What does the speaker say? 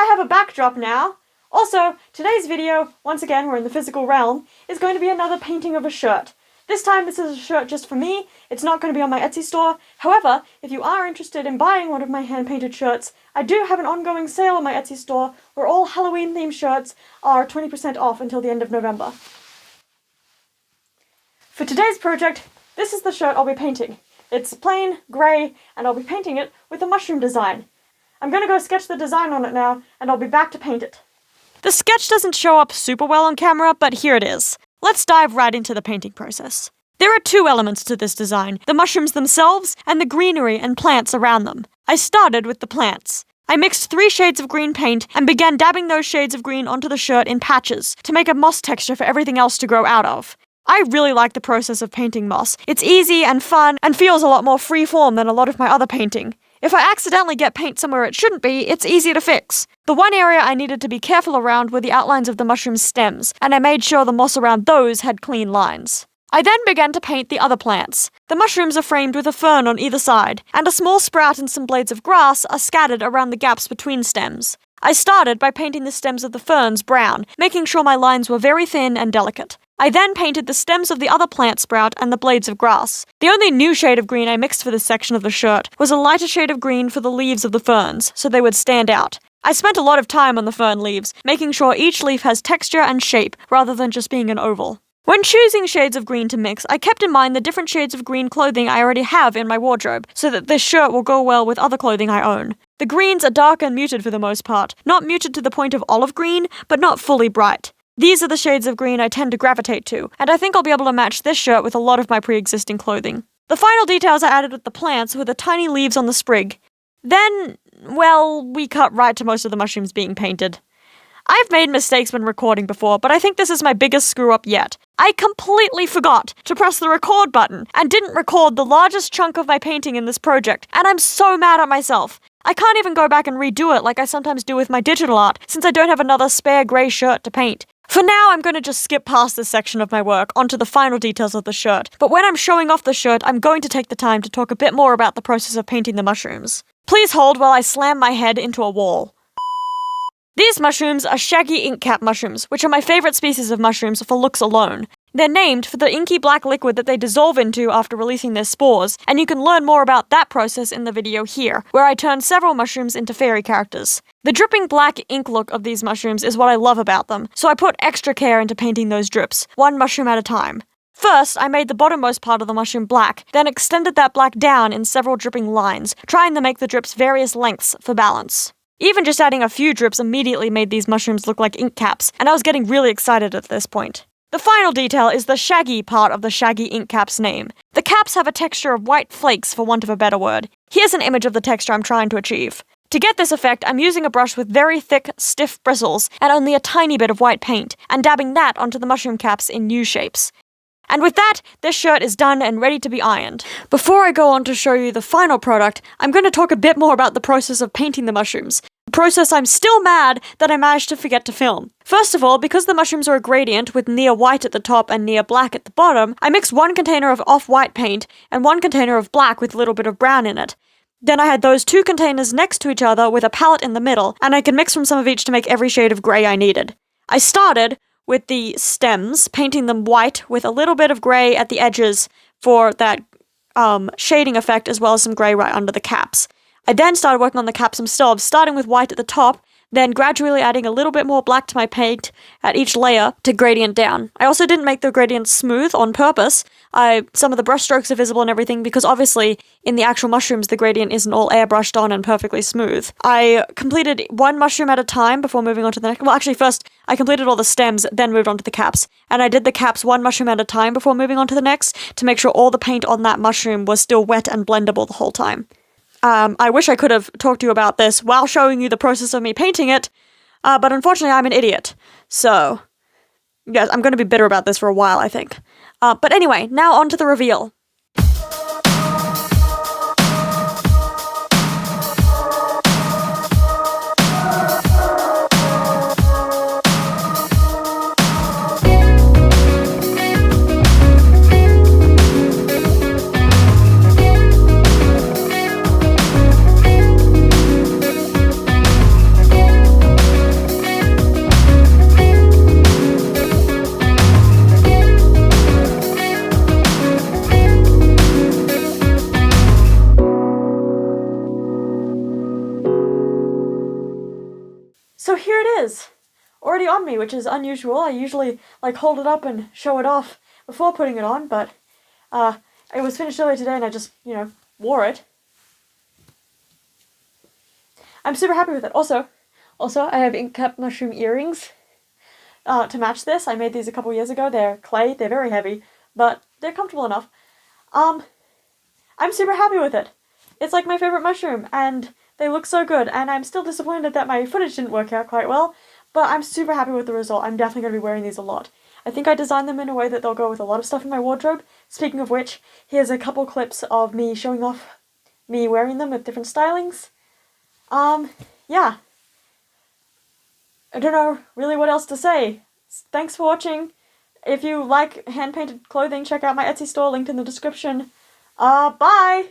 I have a backdrop now. Also, today's video, once again we're in the physical realm, is going to be another painting of a shirt. This time this is a shirt just for me. It's not going to be on my Etsy store. However, if you are interested in buying one of my hand-painted shirts, I do have an ongoing sale on my Etsy store where all Halloween-themed shirts are 20% off until the end of November. For today's project, this is the shirt I'll be painting. It's plain, grey, and I'll be painting it with a mushroom design. I'm going to go sketch the design on it now, and I'll be back to paint it. The sketch doesn't show up super well on camera, but here it is. Let's dive right into the painting process. There are two elements to this design, the mushrooms themselves and the greenery and plants around them. I started with the plants. I mixed 3 shades of green paint and began dabbing those shades of green onto the shirt in patches to make a moss texture for everything else to grow out of. I really like the process of painting moss. It's easy and fun and feels a lot more free-form than a lot of my other painting. If I accidentally get paint somewhere it shouldn't be, it's easy to fix. The one area I needed to be careful around were the outlines of the mushroom stems, and I made sure the moss around those had clean lines. I then began to paint the other plants. The mushrooms are framed with a fern on either side, and a small sprout and some blades of grass are scattered around the gaps between stems. I started by painting the stems of the ferns brown, making sure my lines were very thin and delicate. I then painted the stems of the other plant sprout and the blades of grass. The only new shade of green I mixed for this section of the shirt was a lighter shade of green for the leaves of the ferns, so they would stand out. I spent a lot of time on the fern leaves, making sure each leaf has texture and shape, rather than just being an oval. When choosing shades of green to mix, I kept in mind the different shades of green clothing I already have in my wardrobe, so that this shirt will go well with other clothing I own. The greens are dark and muted for the most part, not muted to the point of olive green, but not fully bright. These are the shades of green I tend to gravitate to, and I think I'll be able to match this shirt with a lot of my pre-existing clothing. The final details I added with the plants were the tiny leaves on the sprig. Then, well, we cut right to most of the mushrooms being painted. I've made mistakes when recording before, but I think this is my biggest screw-up yet. I completely forgot to press the record button and didn't record the largest chunk of my painting in this project, and I'm so mad at myself. I can't even go back and redo it like I sometimes do with my digital art, since I don't have another spare grey shirt to paint. For now, I'm going to just skip past this section of my work onto the final details of the shirt, but when I'm showing off the shirt, I'm going to take the time to talk a bit more about the process of painting the mushrooms. Please hold while I slam my head into a wall. These mushrooms are shaggy inkcap mushrooms, which are my favourite species of mushrooms for looks alone. They're named for the inky black liquid that they dissolve into after releasing their spores, and you can learn more about that process in the video here, where I turn several mushrooms into fairy characters. The dripping black ink look of these mushrooms is what I love about them, so I put extra care into painting those drips, one mushroom at a time. First, I made the bottommost part of the mushroom black, then extended that black down in several dripping lines, trying to make the drips various lengths for balance. Even just adding a few drips immediately made these mushrooms look like ink caps, and I was getting really excited at this point. The final detail is the shaggy part of the shaggy ink cap's name. The caps have a texture of white flakes, for want of a better word. Here's an image of the texture I'm trying to achieve. To get this effect, I'm using a brush with very thick, stiff bristles, and only a tiny bit of white paint, and dabbing that onto the mushroom caps in U shapes. And with that, this shirt is done and ready to be ironed. Before I go on to show you the final product, I'm going to talk a bit more about the process of painting the mushrooms. A process I'm still mad that I managed to forget to film. First of all, because the mushrooms are a gradient with near white at the top and near black at the bottom, I mixed 1 container of off-white paint and 1 container of black with a little bit of brown in it. Then I had those 2 containers next to each other with a palette in the middle, and I could mix from some of each to make every shade of grey I needed. I started with the stems, painting them white with a little bit of grey at the edges for that shading effect, as well as some grey right under the caps. I then started working on the caps themselves, starting with white at the top, then gradually adding a little bit more black to my paint at each layer to gradient down. I also didn't make the gradients smooth on purpose. Some of the brush strokes are visible and everything because obviously in the actual mushrooms the gradient isn't all airbrushed on and perfectly smooth. I completed 1 mushroom at a time before moving on to the next. Well, actually first I completed all the stems, then moved on to the caps. And I did the caps 1 mushroom at a time before moving on to the next to make sure all the paint on that mushroom was still wet and blendable the whole time. I wish I could have talked to you about this while showing you the process of me painting it, but unfortunately I'm an idiot. So, yes, I'm going to be bitter about this for a while, I think. But anyway, now on to the reveal. So here it is, already on me, which is unusual. I usually like hold it up and show it off before putting it on, but it was finished earlier today and I just, wore it. I'm super happy with it. Also, I have inkcap mushroom earrings to match this. I made these a couple years ago. They're clay. They're very heavy, but they're comfortable enough. I'm super happy with it. It's like my favorite mushroom, and they look so good, and I'm still disappointed that my footage didn't work out quite well, but I'm super happy with the result. I'm definitely going to be wearing these a lot. I think I designed them in a way that they'll go with a lot of stuff in my wardrobe. Speaking of which, here's a couple clips of me showing off me wearing them with different stylings. Yeah. I don't know really what else to say. Thanks for watching. If you like hand-painted clothing, check out my Etsy store, linked in the description. Bye!